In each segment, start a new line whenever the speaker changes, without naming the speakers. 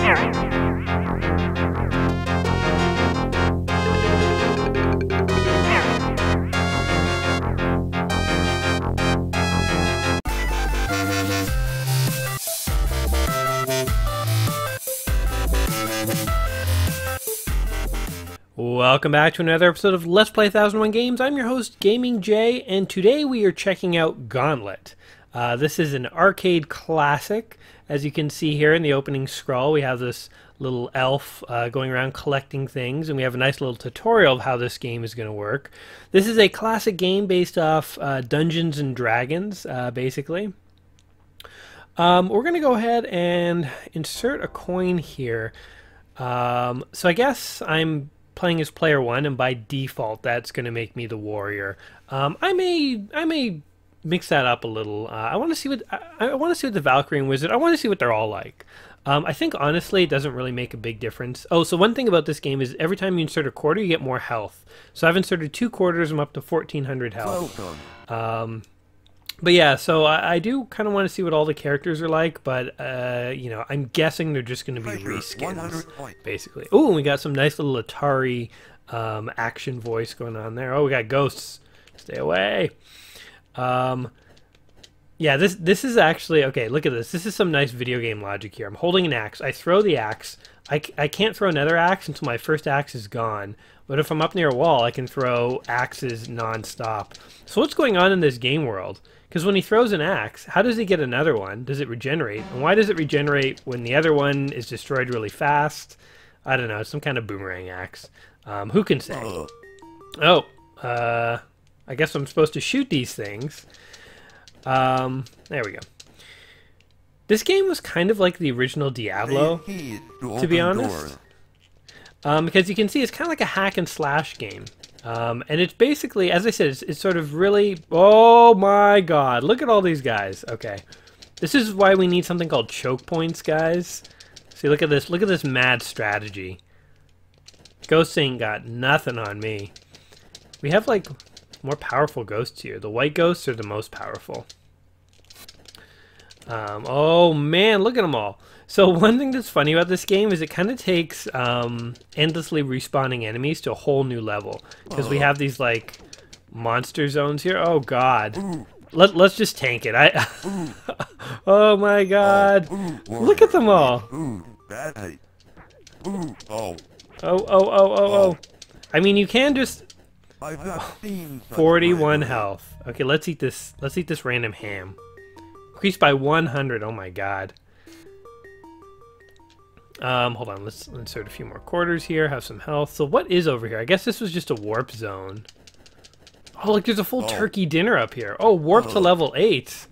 Welcome back to another episode of Let's Play 1001 Games. I'm your host, Gaming Jay, and today we are checking out Gauntlet. This is an arcade classic. As you can see here in the opening scroll, we have this little elf going around collecting things, and we have a nice little tutorial of how this game is going to work. This is a classic game based off Dungeons and Dragons, basically. We're going to go ahead and insert a coin here. So I guess I'm playing as player one, and by default that's going to make me the warrior. I may mix that up a little. I want to see what the Valkyrie and Wizard. I want to see what they're all like. I think honestly it doesn't really make a big difference. Oh, so one thing about this game is every time you insert a quarter you get more health. So I've inserted 2 quarters, I'm up to 1400 health. But yeah, so I do kind of want to see what all the characters are like, but you know, I'm guessing they're just going to be reskins, basically. Oh, we got some nice little Atari action voice going on there. Oh, we got ghosts. Stay away. Yeah, this is actually, okay, look at this. This is some nice video game logic here. I'm holding an axe. I throw the axe. I can't throw another axe until my first axe is gone. But if I'm up near a wall, I can throw axes non-stop. So what's going on in this game world? Because when he throws an axe, how does he get another one? Does it regenerate? And why does it regenerate when the other one is destroyed really fast? I don't know. It's some kind of boomerang axe. Who can say? Oh, I guess I'm supposed to shoot these things. There we go. This game was kind of like the original Diablo, to be honest. Because you can see it's kind of like a hack and slash game. And it's basically, as I said, it's sort of really... Oh my god, look at all these guys. Okay. This is why we need something called choke points, guys. See, look at this mad strategy. Ghosts ain't got nothing on me. We have, like, more powerful ghosts here. The white ghosts are the most powerful. Oh man, look at them all. So one thing that's funny about this game is it kind of takes endlessly respawning enemies to a whole new level. Because we have these, like, monster zones here. Oh god. Let's just tank it. Oh my god. Look at them all. Oh. I mean, you can just... 41 health. Okay, let's eat this random ham. Increased by 100. Oh my god. Hold on, let's insert a few more quarters here, have some health. So what is over here? I guess this was just a warp zone. Oh, look, there's a full turkey dinner up here. Oh, warp to level 8.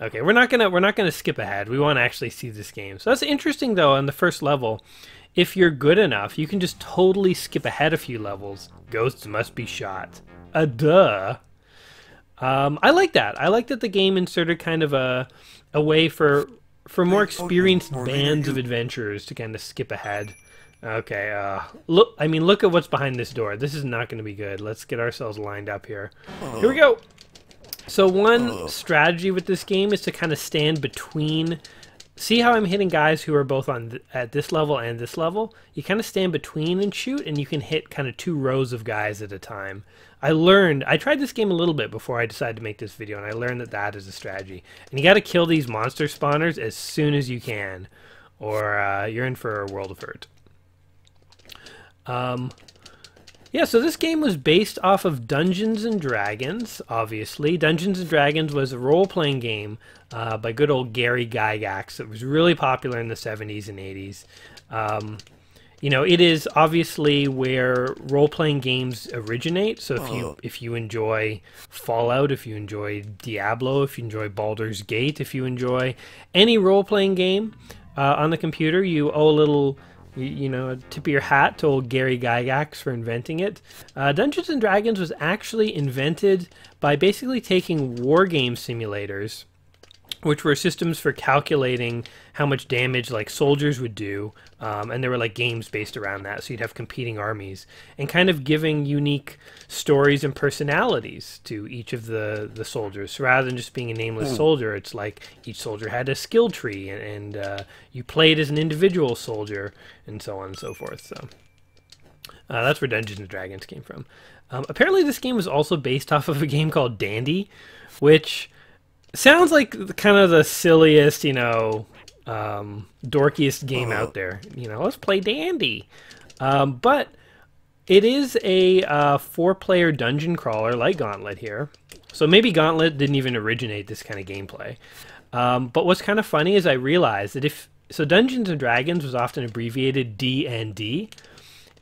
Okay, we're not gonna skip ahead. We want to actually see this game. So that's interesting though. On the first level, if you're good enough, you can just totally skip ahead a few levels. Ghosts must be shot. Duh. I like that. I like that the game inserted kind of a way for more experienced bands of adventurers to kind of skip ahead. Okay, look at what's behind this door. This is not going to be good. Let's get ourselves lined up here. Here we go. So one strategy with this game is to kind of stand between... See how I'm hitting guys who are both on at this level and this level? You kind of stand between and shoot, and you can hit kind of 2 rows of guys at a time. I tried this game a little bit before I decided to make this video, and I learned that is a strategy. And you got to kill these monster spawners as soon as you can, or you're in for a world of hurt. Yeah, so this game was based off of Dungeons and Dragons, obviously. Dungeons and Dragons was a role-playing game by good old Gary Gygax. It was really popular in the 70s and 80s. You know, it is obviously where role-playing games originate. So if you enjoy Fallout, if you enjoy Diablo, if you enjoy Baldur's Gate, if you enjoy any role-playing game on the computer, you owe a little... You know, a tip of your hat to old Gary Gygax for inventing it. Dungeons & Dragons was actually invented by basically taking war game simulators which were systems for calculating how much damage like soldiers would do, and there were like games based around that, so you'd have competing armies and kind of giving unique stories and personalities to each of the soldiers. So rather than just being a nameless soldier, it's like each soldier had a skill tree, and you played as an individual soldier, and so on and so forth. So that's where Dungeons and Dragons came from. Apparently this game was also based off of a game called Dandy, which sounds like kind of the silliest, dorkiest game out there. Let's play Dandy. But it is a 4-player dungeon crawler like Gauntlet here. So maybe Gauntlet didn't even originate this kind of gameplay. But what's kind of funny is I realized that Dungeons and Dragons was often abbreviated D&D.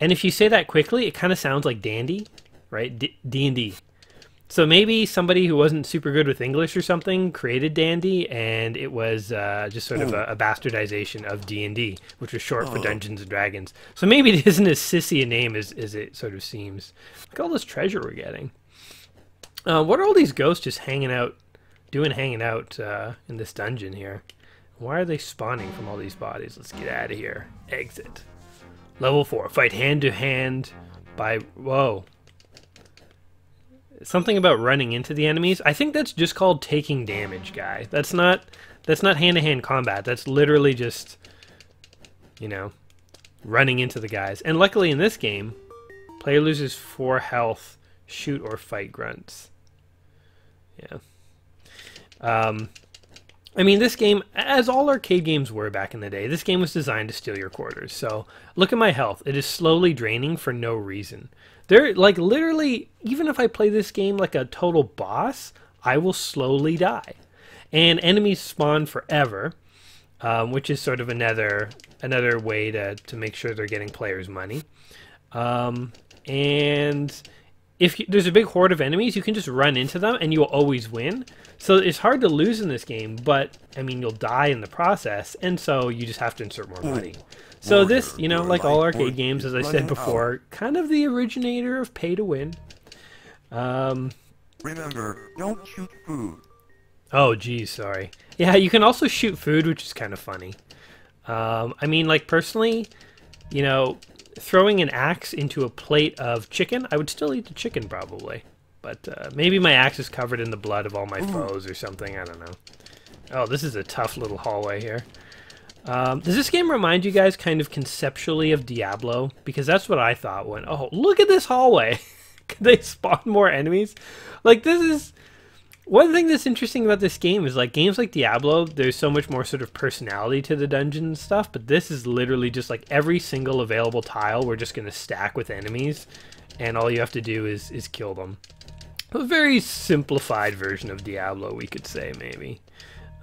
And if you say that quickly, it kind of sounds like Dandy, right? D&D. So maybe somebody who wasn't super good with English or something created Dandy, and it was just sort of a bastardization of D&D, which was short for Dungeons and Dragons. So maybe it isn't as sissy a name as it sort of seems. Look at all this treasure we're getting. What are all these ghosts just hanging out in this dungeon here? Why are they spawning from all these bodies? Let's get out of here. Exit. Level 4. Fight hand-to-hand by... Whoa. Something about running into the enemies. I think that's just called taking damage, guy. That's not hand-to-hand combat. That's literally just, running into the guys. And luckily in this game, player loses 4 health, shoot or fight grunts. Yeah. I mean, this game, as all arcade games were back in the day, this game was designed to steal your quarters. So look at my health. It is slowly draining for no reason. Literally, even if I play this game like a total boss, I will slowly die. And enemies spawn forever, which is sort of another way to make sure they're getting players' money. And if there's a big horde of enemies, you can just run into them and you'll always win. So it's hard to lose in this game, but, I mean, you'll die in the process, and so you just have to insert more money. So this, like all arcade games, as I said before, kind of the originator of pay-to-win.
Remember, don't shoot food.
Oh, geez, sorry. Yeah, you can also shoot food, which is kind of funny. I mean, like, personally, throwing an axe into a plate of chicken, I would still eat the chicken, probably. But maybe my axe is covered in the blood of all my foes or something, I don't know. Oh, this is a tough little hallway here. Does this game remind you guys kind of conceptually of Diablo? Because that's what I thought when, oh, look at this hallway! Could they spawn more enemies? Like, this is... One thing that's interesting about this game is, like, games like Diablo, there's so much more sort of personality to the dungeon and stuff, but this is literally just like every single available tile we're just going to stack with enemies, and all you have to do is kill them. A very simplified version of Diablo, we could say, maybe.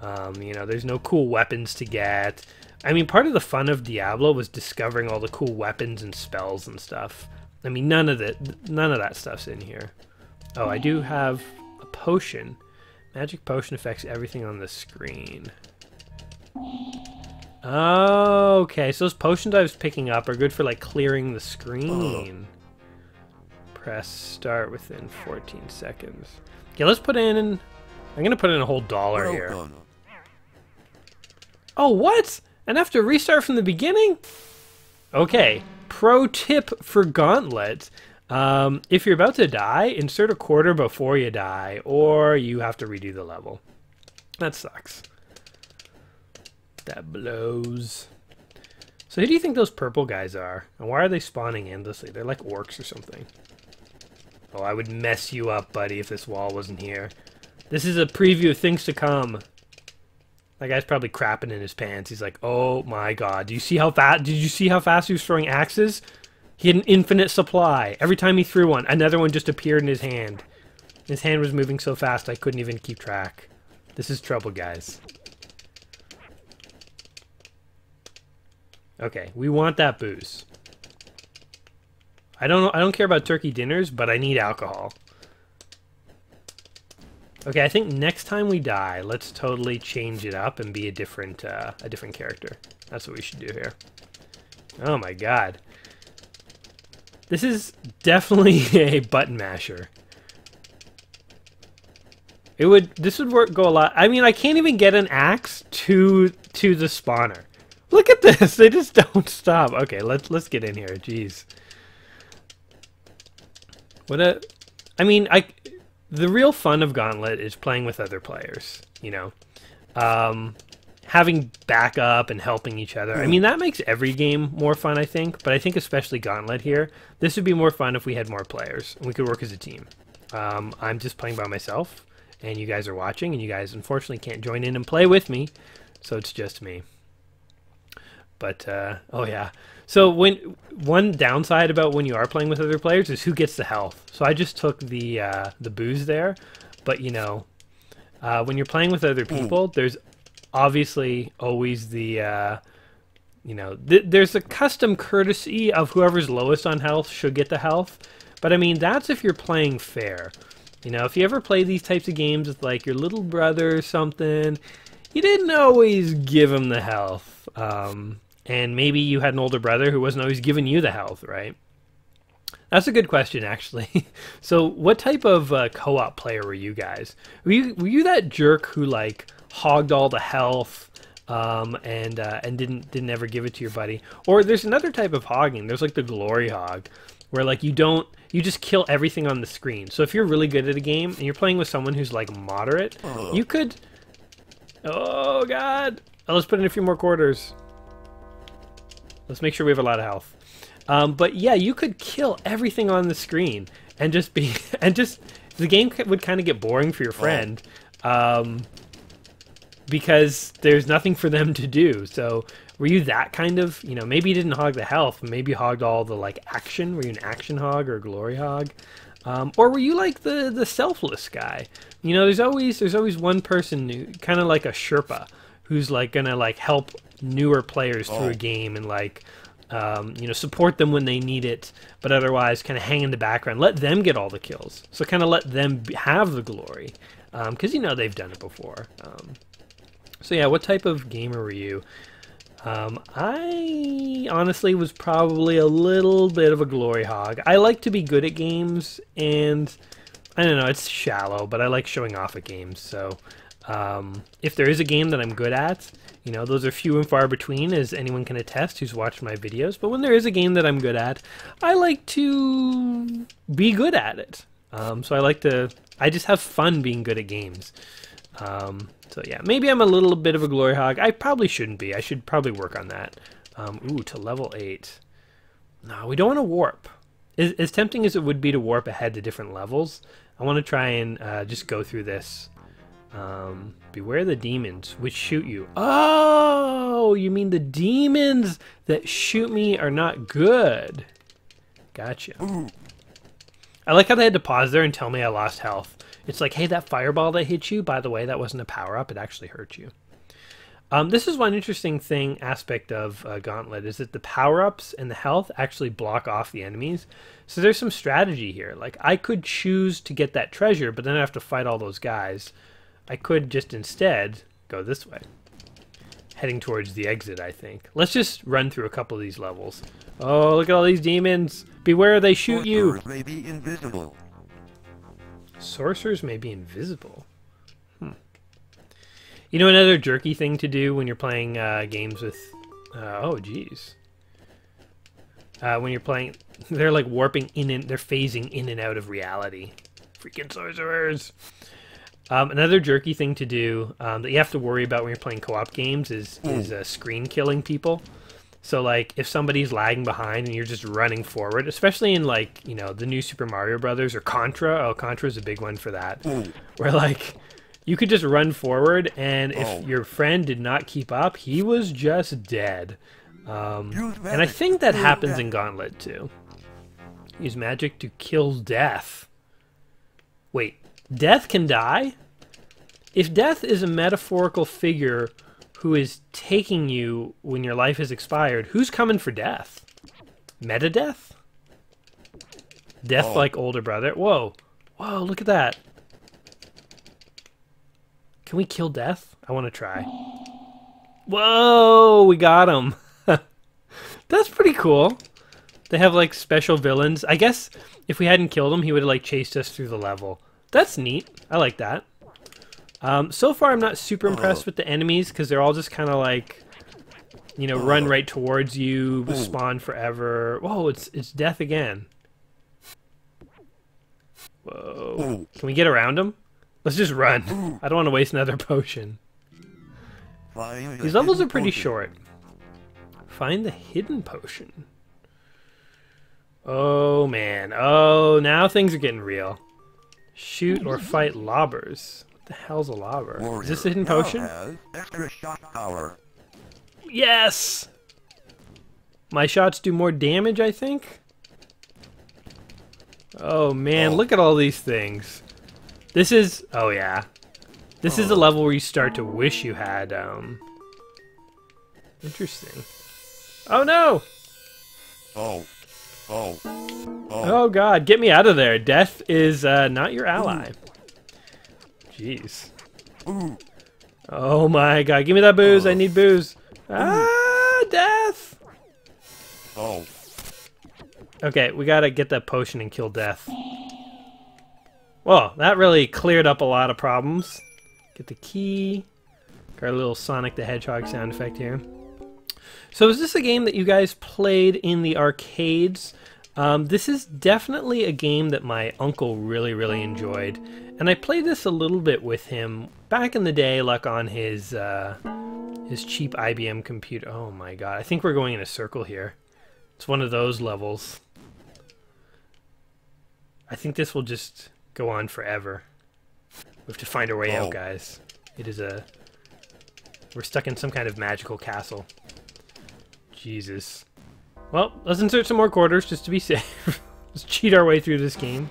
There's no cool weapons to get. I mean, part of the fun of Diablo was discovering all the cool weapons and spells and stuff. I mean, none of that stuff's in here. Oh, I do have a potion. Magic potion affects everything on the screen. Okay, so those potions I was picking up are good for, like, clearing the screen. Press start within 14 seconds. Okay, let's put in... I'm going to put in a whole $1 here. Oh, what? And I have to restart from the beginning? Okay, pro tip for Gauntlet. If you're about to die, insert a quarter before you die, or you have to redo the level. That sucks. That blows. So who do you think those purple guys are? And why are they spawning endlessly? They're like orcs or something. Oh, I would mess you up, buddy, if this wall wasn't here. This is a preview of things to come. That guy's probably crapping in his pants. He's like, oh my god. Did you see how fast he was throwing axes? He had an infinite supply. Every time he threw one, another one just appeared in his hand. His hand was moving so fast I couldn't even keep track. This is trouble, guys. Okay, we want that booze. I don't care about turkey dinners, but I need alcohol. Okay, I think next time we die, let's totally change it up and be a different character. That's what we should do here. Oh my god. This is definitely a button masher. This would go a lot. I mean, I can't even get an axe to the spawner. Look at this. They just don't stop. Okay, let's get in here. Jeez. The real fun of Gauntlet is playing with other players, you know. Having backup and helping each other. I mean, that makes every game more fun, I think, but I think especially Gauntlet here, this would be more fun if we had more players and we could work as a team. I'm just playing by myself, and you guys are watching, and you guys unfortunately can't join in and play with me, so it's just me. But, oh yeah. So one downside about when you are playing with other players is who gets the health. So I just took the booze there, but you know, when you're playing with other people, there's obviously always the, you know, there's a custom courtesy of whoever's lowest on health should get the health. But I mean, that's if you're playing fair. You know, if you ever play these types of games with like your little brother or something, you didn't always give him the health. And maybe you had an older brother who wasn't always giving you the health, right? That's a good question, actually. So what type of co-op player were you guys? Were you that jerk who like hogged all the health and didn't ever give it to your buddy? Or there's another type of hogging. There's like the glory hog, where like you just kill everything on the screen. So if you're really good at a game and you're playing with someone who's like moderate, you could... Oh god! Oh, let's put in a few more quarters. Let's make sure we have a lot of health. But yeah, you could kill everything on the screen and just be the game would kind of get boring for your friend, because there's nothing for them to do. So were you that kind of, you know, maybe you didn't hog the health, but maybe you hogged all the like action? Were you an action hog or a glory hog? Or were you like the selfless guy? You know, there's always one person who, kind of like a Sherpa, who's like gonna like help newer players through a game and like you know, support them when they need it, but otherwise kind of hang in the background, let them get all the kills, so kind of let them have the glory, because you know they've done it before. So yeah, what type of gamer were you? I honestly was probably a little bit of a glory hog. I like to be good at games, and I don't know, it's shallow, but I like showing off at games. So if there is a game that I'm good at, you know, those are few and far between, as anyone can attest who's watched my videos. But when there is a game that I'm good at, I like to be good at it. So I just have fun being good at games. So yeah, maybe I'm a little bit of a glory hog. I probably shouldn't be. I should probably work on that. Ooh, to level 8. No, we don't want to warp. As tempting as it would be to warp ahead to different levels, I want to try and just go through this. Beware the demons which shoot you. Oh, you mean the demons that shoot me are not good. Gotcha. I like how they had to pause there and tell me I lost health. It's like, hey, that fireball that hit you, by the way, that wasn't a power-up. It actually hurt you. This is one interesting aspect of Gauntlet, is that the power-ups and the health actually block off the enemies. So there's some strategy here. Like, I could choose to get that treasure, but then I have to fight all those guys. I could just instead go this way. Heading towards the exit, I think. Let's just run through a couple of these levels. Oh, look at all these demons. Beware, they shoot you.
Sorcerers may be invisible.
Sorcerers may be invisible. You know, another jerky thing to do when you're playing games with... oh, geez. When you're playing... They're like warping in and... They're phasing in and out of reality. Freaking sorcerers! Another jerky thing to do that you have to worry about when you're playing co-op games is screen killing people. So like if somebody's lagging behind and you're just running forward, especially in like, you know, the new Super Mario Brothers or Contra. Oh, Contra is a big one for that. Where like you could just run forward, and if your friend did not keep up, he was just dead. And I think that happens in Gauntlet too. Use magic to kill death. Wait. Death can die? If death is a metaphorical figure who is taking you when your life has expired, who's coming for death? Meta-death? Death like older brother? Whoa. Whoa, look at that. Can we kill death? I want to try. Whoa, we got him. That's pretty cool. They have like special villains. I guess if we hadn't killed him, he would have like chased us through the level. That's neat. I like that. So far, I'm not super impressed with the enemies because they're all just kind of like, you know, run right towards you, spawn forever. Whoa, it's death again. Whoa. Can we get around them? Let's just run. I don't want to waste another potion. These levels are pretty short. Find the hidden potion. Oh, man. Oh, now things are getting real. Shoot or fight lobbers. What the hell's a lobber? Is this a hidden potion?
Extra shot power.
Yes! My shots do more damage, I think? Oh, man. Look at all these things. This is... Oh, yeah. This is a level where you start to wish you had, Interesting. Oh, no! Oh, God. Get me out of there. Death is, not your ally. Jeez. Oh, my God. Give me that booze. I need booze. Ah, death! Okay, we gotta get that potion and kill death. Well, that really cleared up a lot of problems. Get the key. Got a little Sonic the Hedgehog sound effect here. So is this a game that you guys played in the arcades? This is definitely a game that my uncle really, really enjoyed. And I played this a little bit with him back in the day, like on his cheap IBM computer. Oh my god, I think we're going in a circle here. It's one of those levels. I think this will just go on forever. We have to find our way out, guys. It is a... We're stuck in some kind of magical castle. Jesus. Well, let's insert some more quarters just to be safe. Let's cheat our way through this game.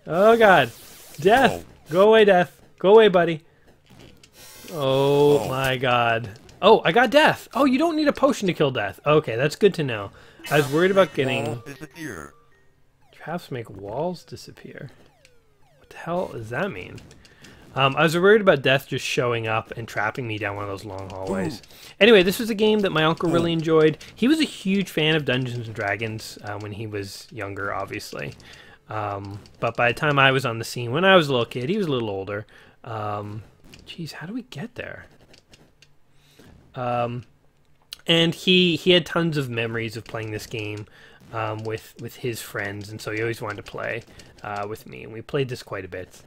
Oh god. Death! Go away, Death. Go away, buddy. Oh my god. Oh, I got Death! Oh, you don't need a potion to kill Death. Okay, that's good to know. I was worried about getting... Traps make walls disappear. What the hell does that mean? I was worried about Death just showing up and trapping me down one of those long hallways. Anyway, this was a game that my uncle really enjoyed. He was a huge fan of Dungeons & Dragons when he was younger, obviously. But by the time I was on the scene, when I was a little kid, he was a little older. Geez, how do we get there? And he had tons of memories of playing this game with his friends, and so he always wanted to play with me, and we played this quite a bit.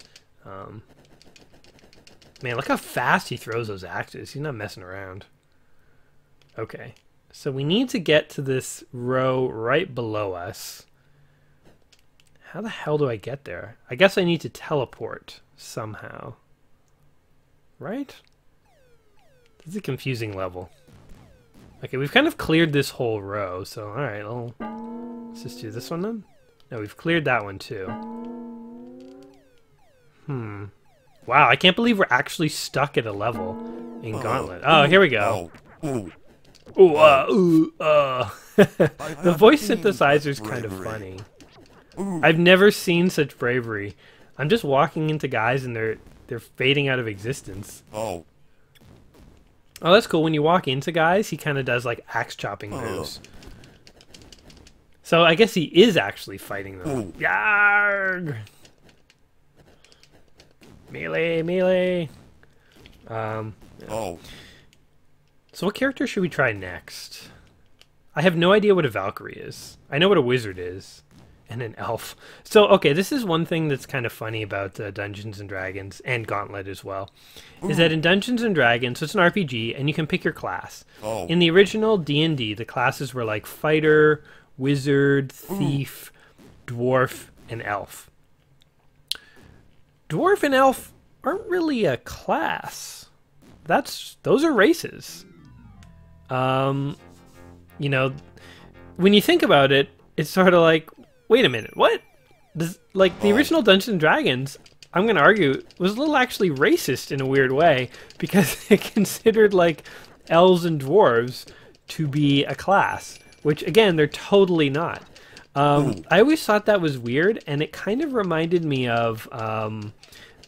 Man, look how fast he throws those axes. He's not messing around. Okay, so we need to get to this row right below us. How the hell do I get there? I guess I need to teleport somehow. Right? This is a confusing level. Okay, we've kind of cleared this whole row, so alright, let's just do this one then. No, we've cleared that one too. Wow, I can't believe we're actually stuck at a level in Gauntlet. Oh, here we go. The voice synthesizer is kind of funny. I've never seen such bravery. I'm just walking into guys and they're fading out of existence. Oh, that's cool. When you walk into guys, he kind of does like axe chopping moves. So I guess he is actually fighting them. Yarg! Melee, melee. Yeah. So what character should we try next? I have no idea what a Valkyrie is. I know what a wizard is. And an elf. So, okay, this is one thing that's kind of funny about Dungeons & Dragons, and Gauntlet as well, is that in Dungeons & Dragons, so it's an RPG, and you can pick your class. In the original D&D, the classes were like fighter, wizard, thief, dwarf, and elf. Dwarf and elf aren't really a class. Those are races. You know, when you think about it, it's sort of like, wait a minute, what? Like, the original Dungeons & Dragons, I'm going to argue, was a little actually racist in a weird way, because it considered, like, elves and dwarves to be a class, which, again, they're totally not. I always thought that was weird, and it kind of reminded me of,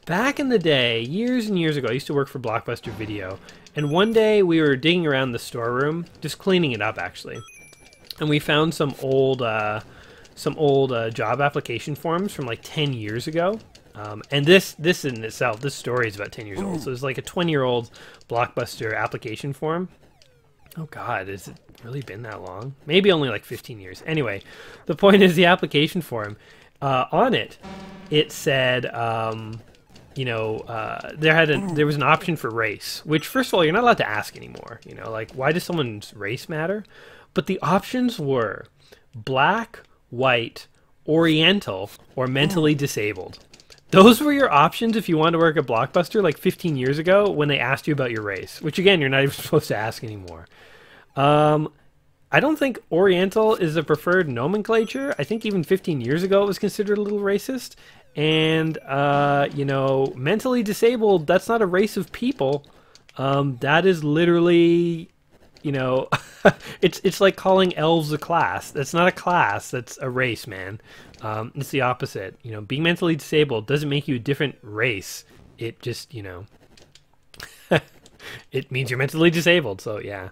back in the day, years and years ago, I used to work for Blockbuster Video, and one day we were digging around the storeroom, just cleaning it up, actually, and we found some old job application forms from like 10 years ago. And this in itself, this story is about 10 years old. So it's like a 20-year-old Blockbuster application form. Oh God, has it really been that long? Maybe only like 15 years. Anyway, the point is the application form. On it, it said, there was an option for race, which first of all, you're not allowed to ask anymore. You know, like why does someone's race matter? But the options were black, white, oriental, or mentally disabled. Those were your options if you wanted to work at Blockbuster like 15 years ago when they asked you about your race, which again, you're not even supposed to ask anymore. I don't think Oriental is the preferred nomenclature. I think even 15 years ago it was considered a little racist. And, mentally disabled, that's not a race of people. That is literally, it's like calling elves a class. That's not a class, that's a race, man. It's the opposite. Being mentally disabled doesn't make you a different race. It just, it means you're mentally disabled. So, yeah.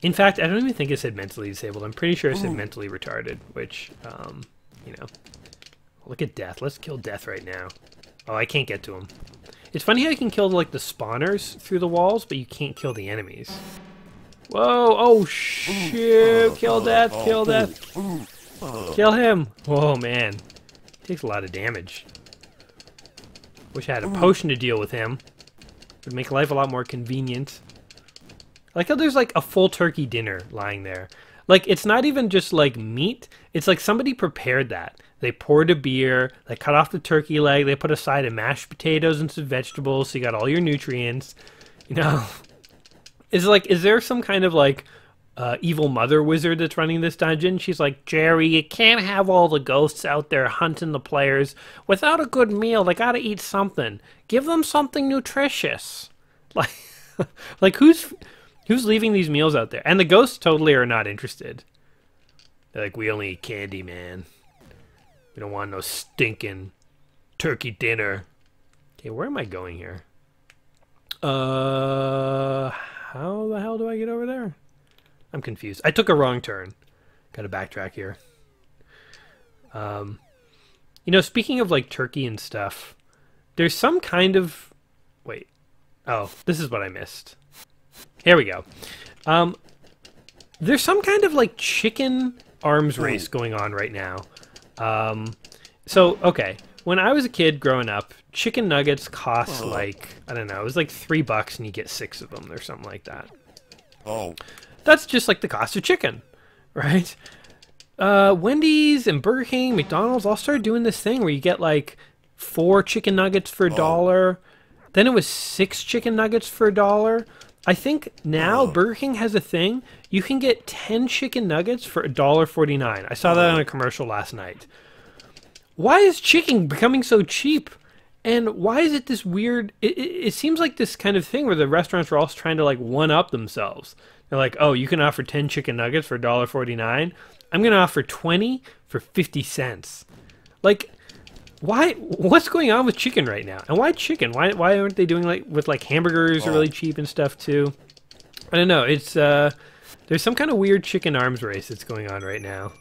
In fact, I don't even think it said mentally disabled. I'm pretty sure it said mentally retarded, which, look at Death. Let's kill Death right now. Oh, I can't get to him. It's funny how you can kill, like, the spawners through the walls, but you can't kill the enemies. Whoa! Oh, shit! Kill Death! Kill Death! Kill him! Whoa, man. Takes a lot of damage. Wish I had a potion to deal with him. Would make life a lot more convenient. I like how there's, like, a full turkey dinner lying there. Like, it's not even just, like, meat. It's like somebody prepared that. They poured a beer, they cut off the turkey leg, they put a side of mashed potatoes and some vegetables, so you got all your nutrients. Is there some kind of, like, evil mother wizard that's running this dungeon? She's like, Jerry, you can't have all the ghosts out there hunting the players without a good meal. They gotta eat something. Give them something nutritious. Like who's leaving these meals out there? And the ghosts totally are not interested. They're like, we only eat candy, man. We don't want no stinking turkey dinner. Okay, where am I going here? How the hell do I get over there? I'm confused. I took a wrong turn. Gotta backtrack here. Speaking of, like, turkey and stuff, there's some kind of... Wait. Oh, this is what I missed. Here we go. There's some kind of, like, chicken arms race going on right now. Okay. When I was a kid growing up, chicken nuggets cost, like, I don't know, it was like $3 and you get 6 of them or something like that.
Oh.
That's just like the cost of chicken, right? Wendy's and Burger King, McDonald's all started doing this thing where you get, like, 4 chicken nuggets for $1. Then it was 6 chicken nuggets for $1. I think now Burger King has a thing. You can get 10 chicken nuggets for $1.49. I saw that on a commercial last night. Why is chicken becoming so cheap? And why is it this weird... It seems like this kind of thing where the restaurants are also trying to, like, one-up themselves. They're like, oh, you can offer 10 chicken nuggets for $1.49? I'm going to offer 20 for 50 cents. Like... Why? What's going on with chicken right now? And why chicken? Why aren't they doing, like, with, like, hamburgers are really cheap and stuff too? I don't know. It's there's some kind of weird chicken arms race that's going on right now.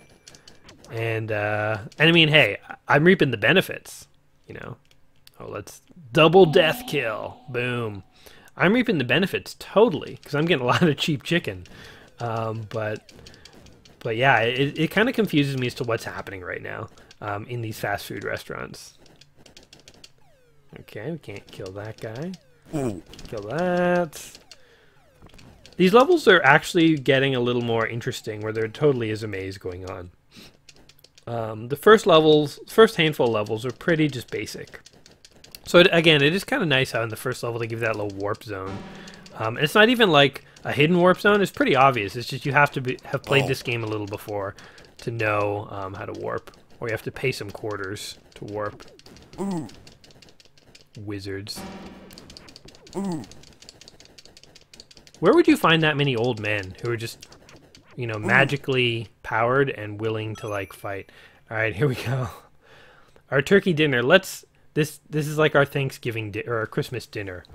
And I mean, hey, I'm reaping the benefits, Oh, let's double death kill. Boom. I'm reaping the benefits totally because I'm getting a lot of cheap chicken. But yeah, it kind of confuses me as to what's happening right now. In these fast food restaurants. Okay, we can't kill that guy. Kill that. These levels are actually getting a little more interesting, where there totally is a maze going on. The first handful of levels are pretty just basic. So again, it is kind of nice how in the first level they give that little warp zone. And it's not even like a hidden warp zone. It's pretty obvious. It's just you have to have played this game a little before to know how to warp. Or you have to pay some quarters to warp. Wizards. Where would you find that many old men who are just, magically powered and willing to, like, fight? Alright, here we go. Our turkey dinner. This is like our Thanksgiving or our Christmas dinner.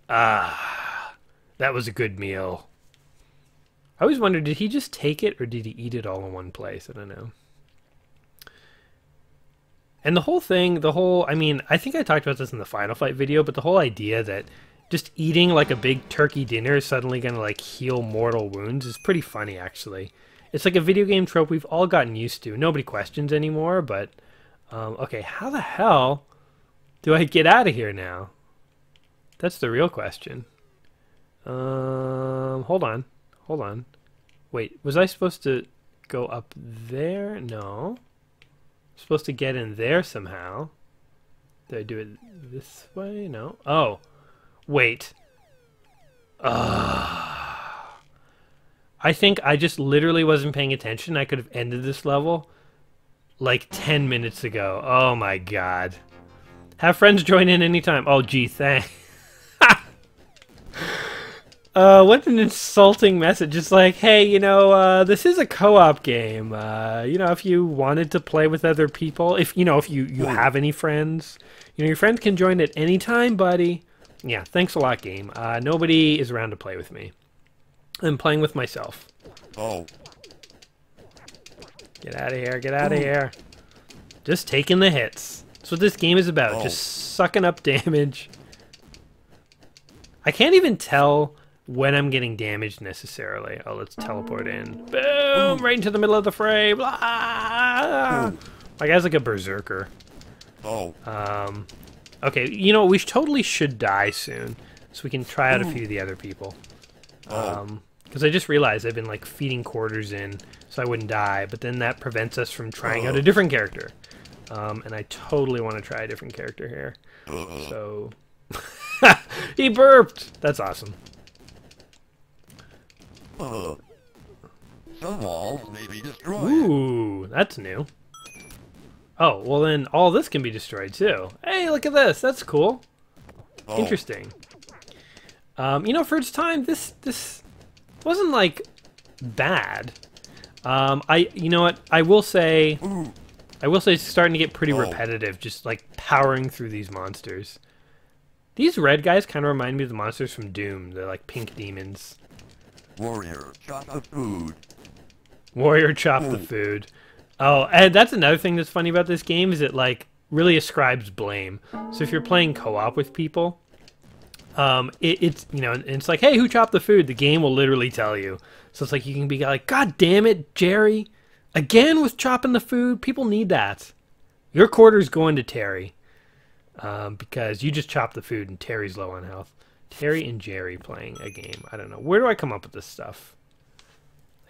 Ah, that was a good meal. I always wondered, did he just take it or did he eat it all in one place? I don't know. And the whole thing, I mean, I think I talked about this in the Final Fight video, but the whole idea that just eating like a big turkey dinner is suddenly going to like heal mortal wounds is pretty funny, actually. It's like a video game trope we've all gotten used to. Nobody questions anymore, but... okay, how the hell do I get out of here now? That's the real question. Hold on. Hold on. Wait, was I supposed to go up there? No. I'm supposed to get in there somehow. Did I do it this way? No. Oh. Wait. I think I just literally wasn't paying attention. I could have ended this level like 10 minutes ago. Oh my god. Have friends join in anytime. Oh gee, thanks. What an insulting message. It's like, hey, you know, this is a co-op game. You know, if you wanted to play with other people, if you have any friends, you know, your friends can join at any time, buddy. Yeah, thanks a lot, game. Nobody is around to play with me. I'm playing with myself.
Oh.
Get out of here, get out of here. Just taking the hits. That's what this game is about. Just sucking up damage. I can't even tell when I'm getting damaged necessarily. Oh, let's teleport in. Boom! Right into the middle of the fray. Blah! My guy's like a berserker.
Oh.
Okay, you know, we totally should die soon. So we can try out a few of the other people. Because I just realized I've been like feeding quarters in so I wouldn't die, but then that prevents us from trying out a different character. And I totally want to try a different character here. So... he burped! That's awesome.
Some walls may be destroyed.
Ooh, that's new. Oh, well then all this can be destroyed too. Hey, look at this. That's cool. Interesting. You know, for its time, this wasn't like bad. You know what? I will say it's starting to get pretty repetitive, just like powering through these monsters. These red guys kind of remind me of the monsters from Doom. They're like pink demons.
Warrior, chop the food.
Warrior, chop the food. Oh, and that's another thing that's funny about this game is it like really ascribes blame. So if you're playing co-op with people, it's you know, and it's like, hey, who chopped the food? The game will literally tell you. So it's like you can be like, God damn it, Jerry, again with chopping the food. People need that. Your quarter's going to Terry. Because you just chopped the food and Terry's low on health. Terry and Jerry playing a game. I don't know. Where do I come up with this stuff?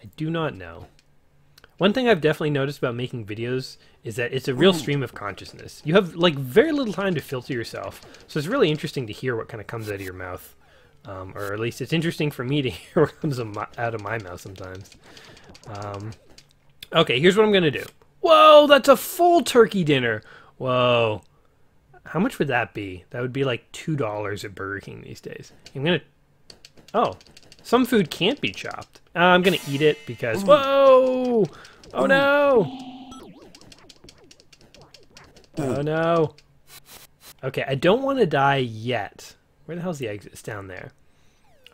I do not know. One thing I've definitely noticed about making videos is that it's a real stream of consciousness. You have like very little time to filter yourself. So it's really interesting to hear what kind of comes out of your mouth. Or at least it's interesting for me to hear what comes out of my mouth sometimes. Okay, here's what I'm going to do. Whoa, that's a full turkey dinner. Whoa. How much would that be? That would be like $2 at Burger King these days. I'm gonna... Oh. Some food can't be chopped. I'm gonna eat it because... Whoa! Oh no! Oh no. Okay, I don't want to die yet. Where the hell's the exit? It's down there.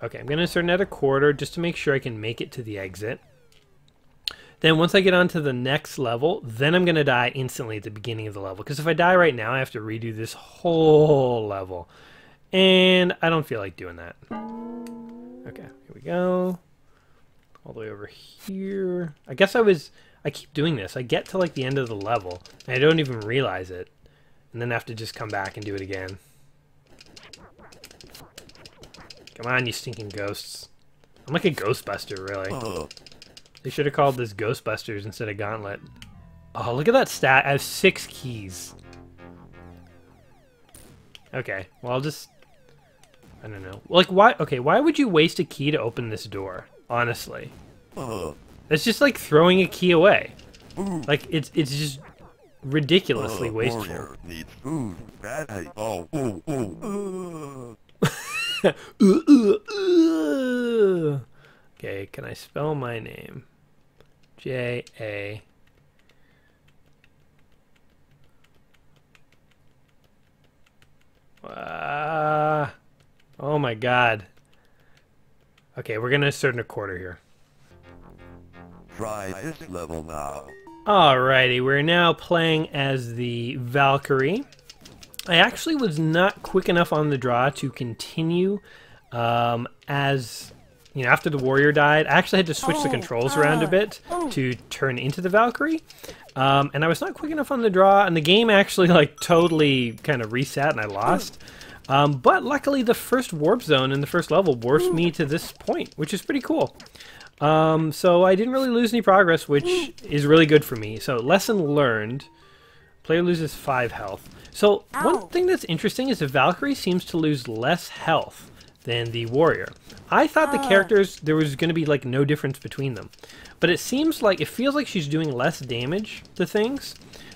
Okay, I'm gonna insert another quarter just to make sure I can make it to the exit. Then once I get on to the next level, then I'm going to die instantly at the beginning of the level. Because if I die right now, I have to redo this whole level. And I don't feel like doing that. Okay, here we go. All the way over here. I guess I keep doing this. I get to like the end of the level, and I don't even realize it. And then I have to just come back and do it again. Come on, you stinking ghosts. I'm like a Ghostbuster, really. They should have called this Ghostbusters instead of Gauntlet. Oh, look at that stat. I have 6 keys. Okay, well, I'll just... I don't know. Like, why... Okay, why would you waste a key to open this door? Honestly. It's just like throwing a key away. Like, it's just ridiculously wasteful.
Warrior needs food. Bad.
Okay, can I spell my name? J-A... oh my god. Okay, we're gonna insert in a quarter here.
Try this level now.
Alrighty, we're now playing as the Valkyrie. I actually was not quick enough on the draw to continue as, you know, after the warrior died. I actually had to switch the controls around a bit to turn into the Valkyrie. And I was not quick enough on the draw, and the game actually like totally kind of reset and I lost. But luckily the first warp zone in the first level warps me to this point, which is pretty cool. So I didn't really lose any progress, which is really good for me. So lesson learned, player loses 5 health. So one thing that's interesting is the Valkyrie seems to lose less health than the warrior. I thought the characters, there was going to be like no difference between them. But it seems like, it feels like she's doing less damage to things,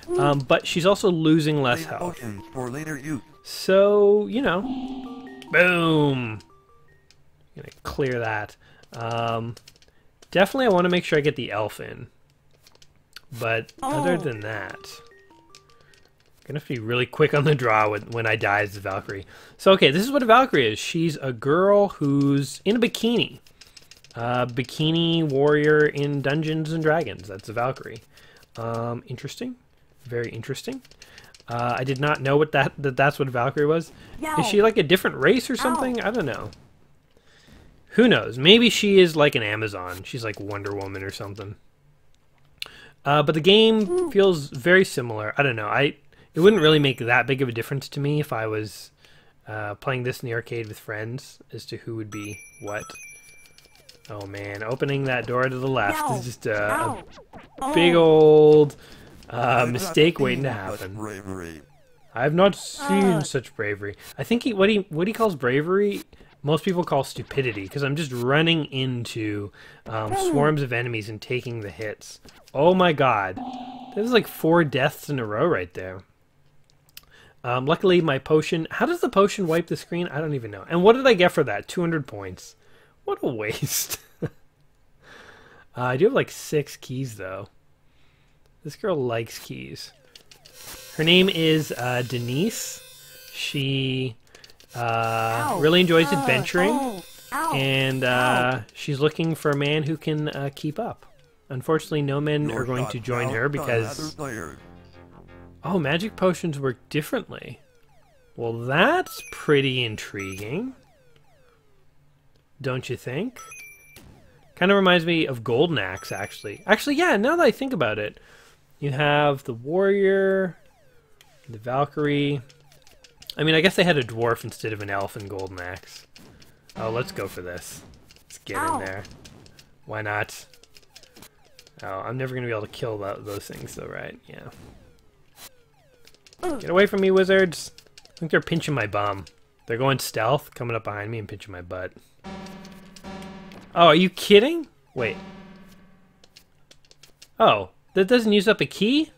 but she's also losing less
Save
health.
potions for later use.
So, you know, boom. Gonna clear that. Definitely I want to make sure I get the elf in. But other than that, gonna have to be really quick on the draw when I die as the Valkyrie. So okay, this is what a Valkyrie is. She's a girl who's in a bikini. Bikini warrior in Dungeons and Dragons. That's a Valkyrie. Interesting. Very interesting. I did not know what that's what a Valkyrie was. Is she like a different race or something? I don't know. Who knows? Maybe she is like an Amazon. She's like Wonder Woman or something. But the game feels very similar. I don't know. It wouldn't really make that big of a difference to me if I was playing this in the arcade with friends as to who would be what. Oh man, opening that door to the left is just a big old mistake waiting to happen.
Bravery.
I've not seen such bravery. I think what he calls bravery, most people call stupidity, because I'm just running into swarms of enemies and taking the hits. Oh my god. There's like 4 deaths in a row right there. Luckily my potion... How does the potion wipe the screen? I don't even know. And what did I get for that? 200 points. What a waste. I do have like 6 keys though. This girl likes keys. Her name is Denise. She really enjoys adventuring. And she's looking for a man who can keep up. Unfortunately, no men are going to join her because... Oh, magic potions work differently. Well, that's pretty intriguing. Don't you think? Kind of reminds me of Golden Axe, actually. Actually, yeah, now that I think about it. You have the warrior, the Valkyrie. I mean, I guess they had a dwarf instead of an elf in Golden Axe. Oh, let's go for this. Let's get in there. Why not? Oh, I'm never going to be able to kill those things, though, right? Yeah. Get away from me, wizards! I think they're pinching my bum. They're going stealth, coming up behind me and pinching my butt. Oh, are you kidding? Wait. Oh, that doesn't use up a key?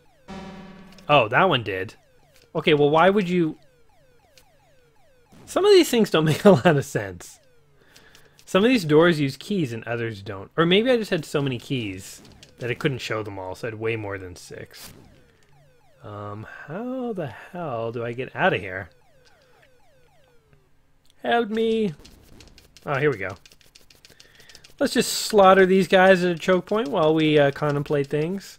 Oh, that one did. Okay, well, why would you... Some of these things don't make a lot of sense. Some of these doors use keys and others don't. Or maybe I just had so many keys that I couldn't show them all, so I had way more than 6. How the hell do I get out of here? Help me! Oh, here we go. Let's just slaughter these guys at a choke point while we contemplate things.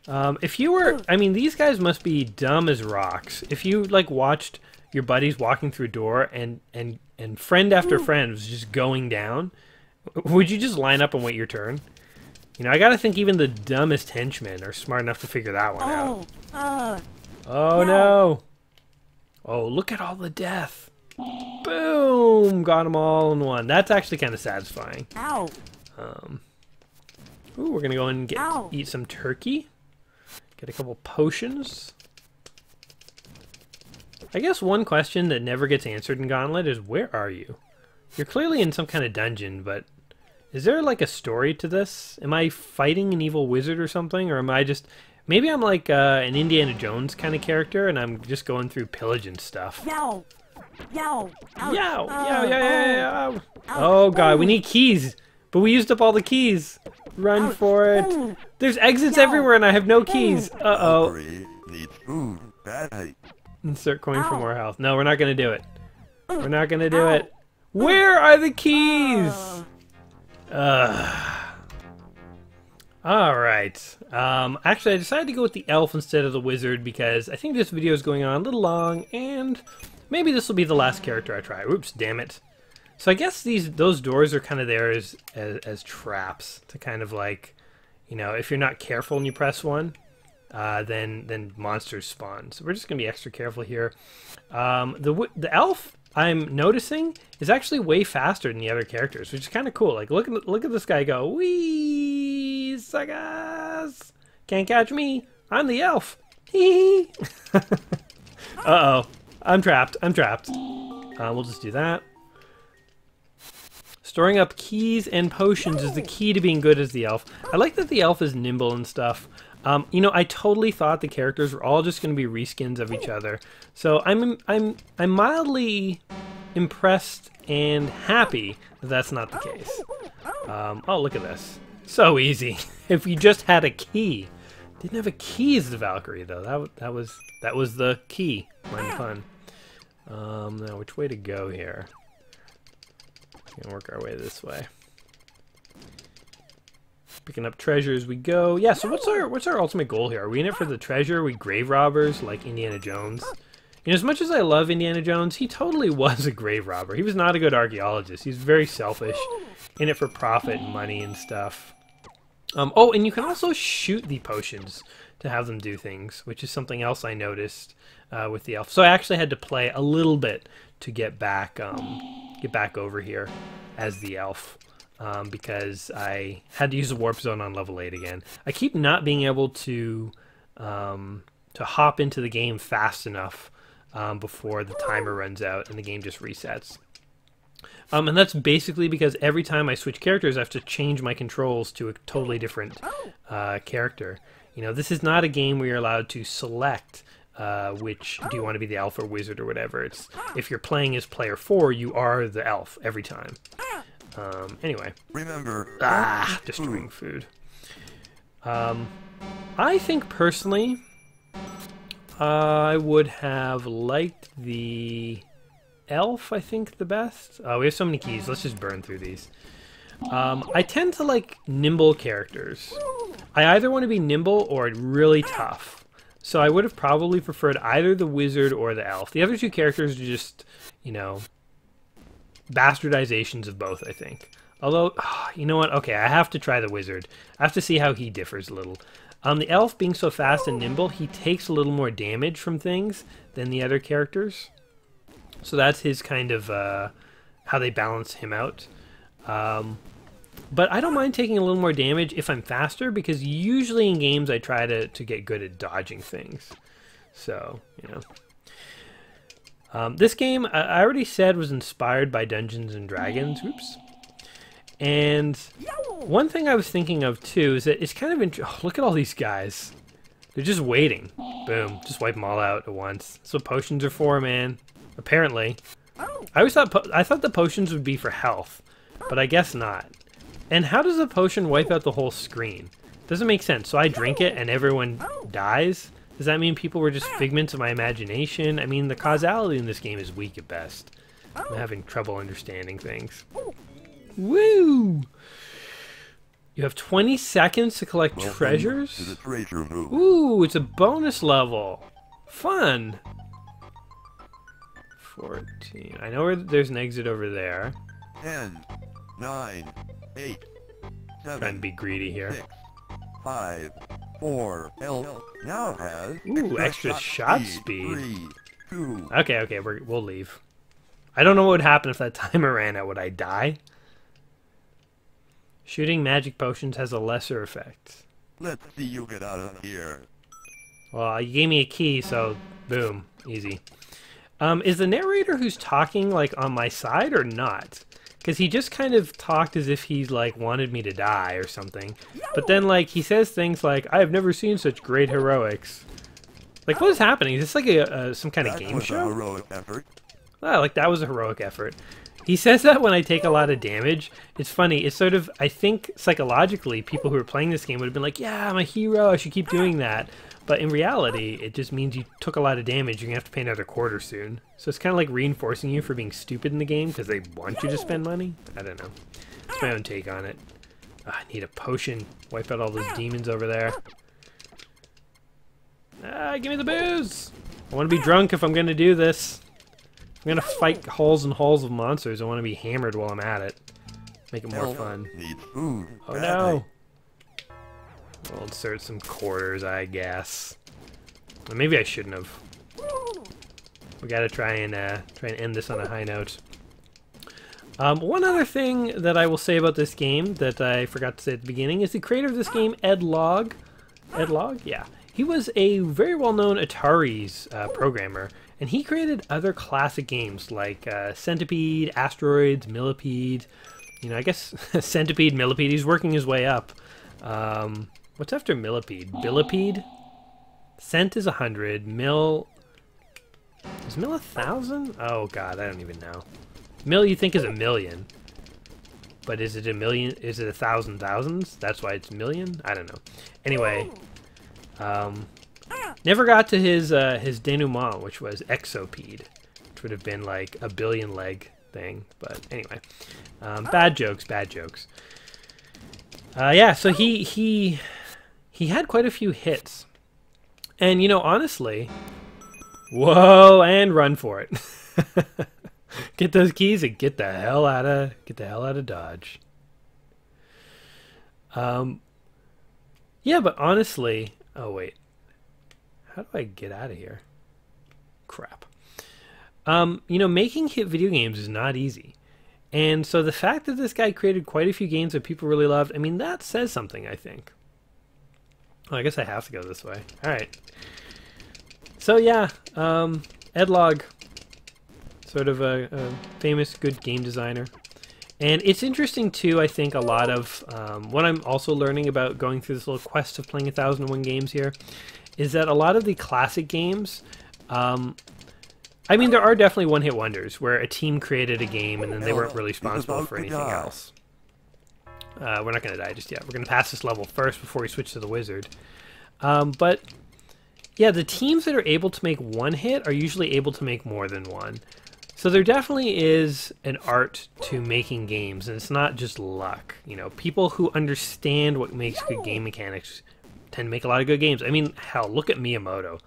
If you were... I mean, these guys must be dumb as rocks. If you, like, watched your buddies walking through a door and friend after friend was just going down, would you just line up and wait your turn? You know, I gotta think even the dumbest henchmen are smart enough to figure that one out. Oh, no! Oh, look at all the death. Boom! Got them all in one. That's actually kind of satisfying. Ooh, we're gonna go and eat some turkey. Get a couple potions. I guess one question that never gets answered in Gauntlet is, where are you? You're clearly in some kind of dungeon, but is there like a story to this? Am I fighting an evil wizard or something? Or am I just... Maybe I'm like an Indiana Jones kind of character and I'm just going through pillaging stuff. Yow! Yow! Yow! Yow! Yow! Oh god, we need keys! But we used up all the keys! Run for it! There's exits everywhere and I have no keys! Uh-oh.
Need food. Bad.
Insert coin for more health. No, we're not gonna do it. We're not gonna do it. Where are the keys? Alright. Actually, I decided to go with the elf instead of the wizard because I think this video is going on a little long, and maybe this will be the last character I try. Oops, damn it. So I guess those doors are kind of there as traps to kind of like, you know, if you're not careful and you press one, then monsters spawn. So we're just going to be extra careful here. The elf, I'm noticing, is actually way faster than the other characters, which is kind of cool. Like, look at this guy go, wee, suckers! Can't catch me. I'm the elf. Hee. Uh-oh. I'm trapped. We'll just do that. Storing up keys and potions is the key to being good as the elf. I like that the elf is nimble and stuff. You know, I totally thought the characters were all just going to be reskins of each other. So I'm mildly impressed and happy that that's not the case. Oh, look at this. So easy. If you just had a key. Didn't have a key as the Valkyrie though. That was the key. Mind fun. Now which way to go here? Gonna work our way this way. Picking up treasure as we go. Yeah, so what's our ultimate goal here? Are we in it for the treasure? Are we grave robbers like Indiana Jones? You know, as much as I love Indiana Jones, he totally was a grave robber. He was not a good archaeologist. He's very selfish, in it for profit and money and stuff. Oh, and you can also shoot the potions to have them do things, which is something else I noticed with the elf. So I actually had to play a little bit to get back over here as the elf. Because I had to use the warp zone on level 8 again. I keep not being able to hop into the game fast enough before the timer runs out and the game just resets. And that's basically because every time I switch characters, I have to change my controls to a totally different character. You know, this is not a game where you're allowed to select which do you want to be, the elf or wizard or whatever. It's if you're playing as player 4, you are the elf every time. Anyway.
Remember.
Destroying food. I think personally, I would have liked the elf, I think, the best. We have so many keys. Let's just burn through these. I tend to like nimble characters. I either want to be nimble or really tough. So I would have probably preferred either the wizard or the elf. The other two characters are just, you know, bastardizations of both, I think. Although, you know what? Okay, I have to try the wizard. I have to see how he differs a little. The elf being so fast and nimble, he takes a little more damage from things than the other characters. So that's his kind of how they balance him out. But I don't mind taking a little more damage if I'm faster, because usually in games I try to get good at dodging things. So, you know. This game, I already said, was inspired by Dungeons and Dragons. Oops. And one thing I was thinking of, too, is that it's kind of... Oh, look at all these guys. They're just waiting. Boom. Just wipe them all out at once. That's what potions are for, man. Apparently. I thought the potions would be for health, but I guess not. And how does a potion wipe out the whole screen? Doesn't make sense. So I drink it and everyone dies? Does that mean people were just figments of my imagination? I mean, the causality in this game is weak at best. I'm having trouble understanding things. Woo! You have 20 seconds to collect treasures?
To the treasure room.
Ooh, it's a bonus level. Fun. 14. I know where there's an exit over there.
10, 9, 8, 7.
Trying to be greedy here.
6, 5, 4. Elf now has
extra shot speed.
3, 2.
Okay, we'll leave. I don't know what would happen if that timer ran out. Would I die? Shooting magic potions has a lesser effect.
Let's see you get out of here.
Well, you gave me a key, so boom, easy. Is the narrator who's talking like on my side or not? Because he just kind of talked as if he's like wanted me to die or something. But then like he says things like, "I have never seen such great heroics." Like, what is happening? Is this like some kind of game show?
That was a heroic effort.
Oh, like that was a heroic effort. He says that when I take a lot of damage. It's funny. It's sort of, I think psychologically, people who are playing this game would have been like, "Yeah, I'm a hero. I should keep doing that." But in reality, it just means you took a lot of damage. You're going to have to pay another quarter soon. So it's kind of like reinforcing you for being stupid in the game because they want you to spend money. I don't know. It's my own take on it. I need a potion. Wipe out all those demons over there. Give me the booze! I want to be drunk if I'm going to do this. I'm going to fight halls and halls of monsters. I want to be hammered while I'm at it. Make it more fun.
Need food.
Oh no! We'll insert some quarters, I guess. Or maybe I shouldn't have. We gotta try and end this on a high note. One other thing that I will say about this game that I forgot to say at the beginning is the creator of this game, Ed Logg. Ed Logg? Yeah. He was a very well-known Atari's programmer, and he created other classic games like Centipede, Asteroids, Millipede. You know, I guess Centipede, Millipede. He's working his way up. What's after Millipede? Billipede? Cent is 100. Mill... Is Mill 1,000? Oh god, I don't even know. Mill you think is a million. But is it a million? Is it 1,000 thousands? That's why it's million? I don't know. Anyway... never got to his denouement, which was Exopede, which would have been like a billion leg thing. But anyway, bad jokes, bad jokes. Yeah, so he had quite a few hits, and you know, honestly, whoa, and run for it. Get those keys and get the hell out of Dodge. Yeah, but honestly. Oh, wait. How do I get out of here? Crap. You know, making hit video games is not easy. And so the fact that this guy created quite a few games that people really loved, I mean, that says something, I think. Well, I guess I have to go this way. All right. So, yeah, Ed Logg, sort of a famous, good game designer. And it's interesting, too, I think, a lot of what I'm also learning about going through this little quest of playing 1001 games here is that a lot of the classic games, I mean, there are definitely one-hit wonders where a team created a game and then they weren't really responsible for anything else. We're not going to die just yet. We're going to pass this level first before we switch to the wizard. But, yeah, the teams that are able to make one hit are usually able to make more than one. So there definitely is an art to making games, and it's not just luck. You know, people who understand what makes good game mechanics tend to make a lot of good games. I mean, hell, look at Miyamoto.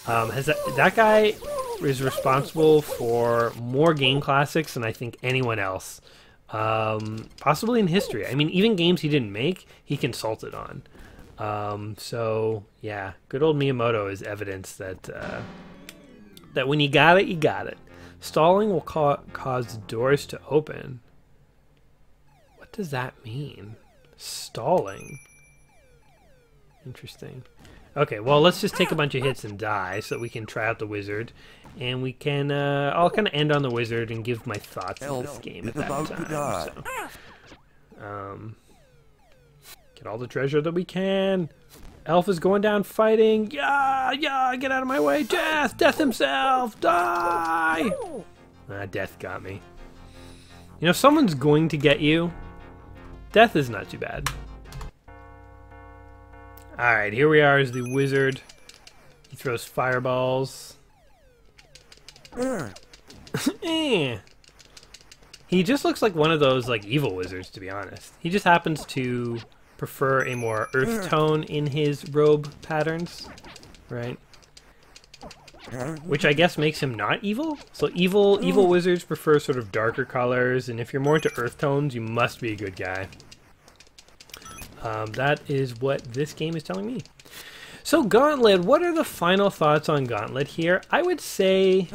That guy is responsible for more game classics than I think anyone else, possibly in history. I mean, even games he didn't make, he consulted on. So yeah, good old Miyamoto is evidence that that when you got it, you got it. Stalling will cause doors to open. What does that mean? Stalling. Interesting. Okay, well, let's just take a bunch of hits and die so that we can try out the wizard. And we can, I'll kind of end on the wizard and give my thoughts on this game at that time. So, get all the treasure that we can. Elf is going down fighting. Yeah, get out of my way. Death! Death himself! Die! Death got me. You know, if someone's going to get you, death is not too bad. Alright, here we are as the wizard. He throws fireballs. He just looks like one of those, like, evil wizards, to be honest. He just happens to prefer a more earth tone in his robe patterns, right? Which I guess makes him not evil. So evil wizards prefer sort of darker colors, and if you're more into earth tones, you must be a good guy. That is what this game is telling me. So Gauntlet, what are the final thoughts on Gauntlet here? I would say,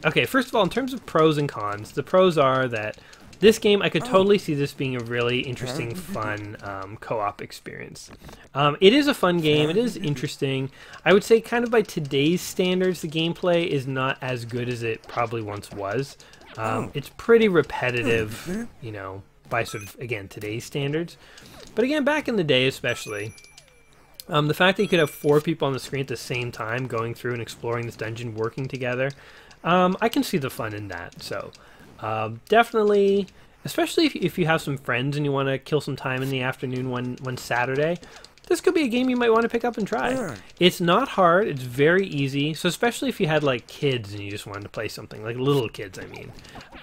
okay, first of all, in terms of pros and cons, the pros are that this game, I could totally see this being a really interesting, fun co-op experience. It is a fun game. It is interesting. I would say kind of by today's standards, the gameplay is not as good as it probably once was. It's pretty repetitive, you know, by sort of, again, today's standards. But again, back in the day especially, the fact that you could have 4 people on the screen at the same time going through and exploring this dungeon, working together, I can see the fun in that. So definitely, especially if you have some friends and you want to kill some time in the afternoon one Saturday, this could be a game you might want to pick up and try. It's not hard. It's very easy. So especially if you had like kids and you just wanted to play something, like little kids, I mean.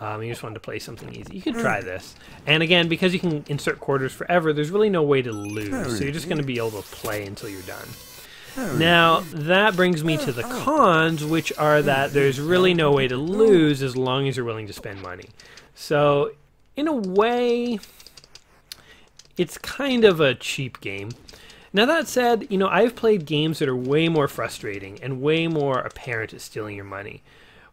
You just wanted to play something easy. You could try this. And again, because you can insert quarters forever, there's really no way to lose. So you're just going to be able to play until you're done. Now, that brings me to the cons, which are that there's really no way to lose as long as you're willing to spend money. So, in a way, it's kind of a cheap game. Now, that said, you know, I've played games that are way more frustrating and way more apparent at stealing your money.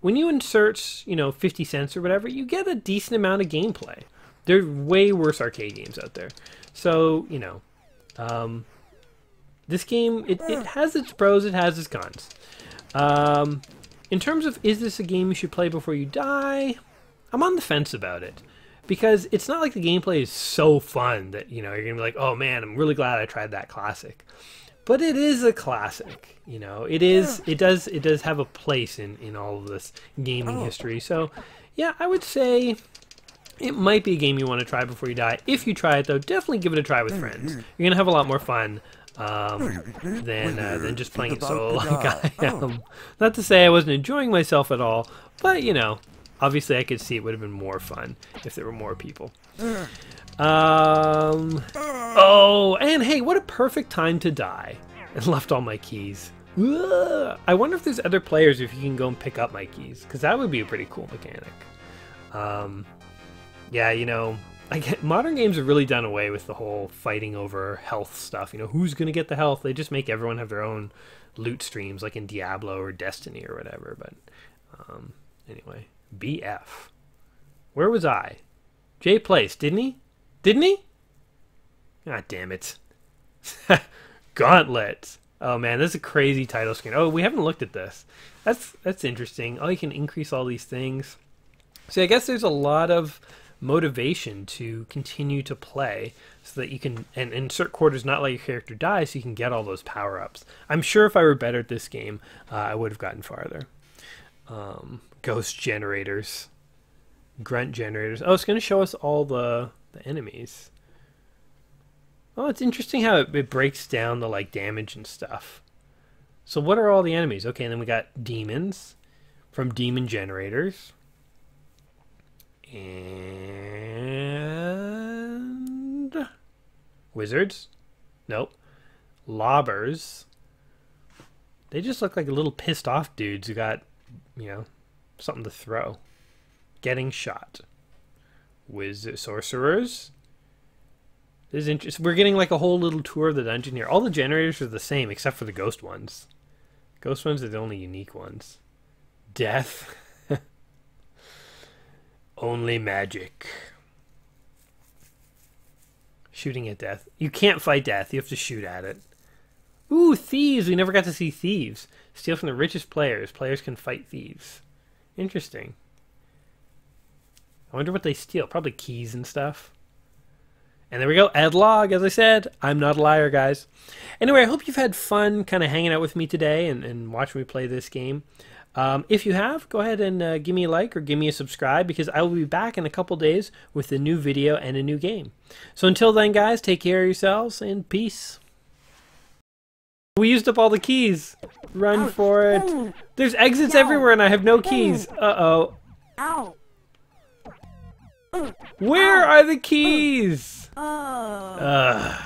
When you insert, you know, 50 cents or whatever, you get a decent amount of gameplay. There are way worse arcade games out there. So, you know, this game, it has its pros, it has its cons. In terms of, is this a game you should play before you die? I'm on the fence about it. Because it's not like the gameplay is so fun that, you know, you're going to be like, oh man, I'm really glad I tried that classic. But it is a classic, you know. It does have a place in all of this gaming history. So, yeah, I would say it might be a game you want to try before you die. If you try it, though, definitely give it a try with friends. You're going to have a lot more fun than just playing it solo like I am. Not to say I wasn't enjoying myself at all, but, you know, obviously I could see it would have been more fun if there were more people. Oh, and hey, what a perfect time to die. And left all my keys. Ugh. I wonder if there's other players if you can go and pick up my keys, because that would be a pretty cool mechanic. Yeah, you know, modern games have really done away with the whole fighting over health stuff. You know, who's going to get the health? They just make everyone have their own loot streams, like in Diablo or Destiny or whatever. But anyway, BF. Where was I? Jay placed, didn't he? Didn't he? God damn it. Gauntlet. Oh man, this is a crazy title screen. Oh, we haven't looked at this. That's interesting. Oh, you can increase all these things. See, I guess there's a lot of motivation to continue to play so that you can and insert quarters, not let your character die, so you can get all those power-ups. I'm sure if I were better at this game, I would have gotten farther. Ghost generators. Grunt generators. Oh, it's going to show us all the enemies. Oh, it's interesting how it breaks down the like damage and stuff. So what are all the enemies? Okay, and then we got demons from demon generators. And wizards? Nope. Lobbers. They just look like little pissed off dudes who got, you know, something to throw. Getting shot. Sorcerers. This is interesting. We're getting like a whole little tour of the dungeon here. All the generators are the same except for the ghost ones. Ghost ones are the only unique ones. Death. Only magic. Shooting at death. You can't fight death. You have to shoot at it. Ooh, thieves. We never got to see thieves. Steal from the richest players. Players can fight thieves. Interesting. I wonder what they steal. Probably keys and stuff. And there we go. Add log, as I said. I'm not a liar, guys. Anyway, I hope you've had fun kind of hanging out with me today and watching me play this game. If you have, go ahead and give me a like or give me a subscribe, because I will be back in a couple days with a new video and a new game. So until then, guys, take care of yourselves and peace. We used up all the keys. Run for it. There's exits everywhere and I have no keys. Uh-oh. Where are the keys? Ugh.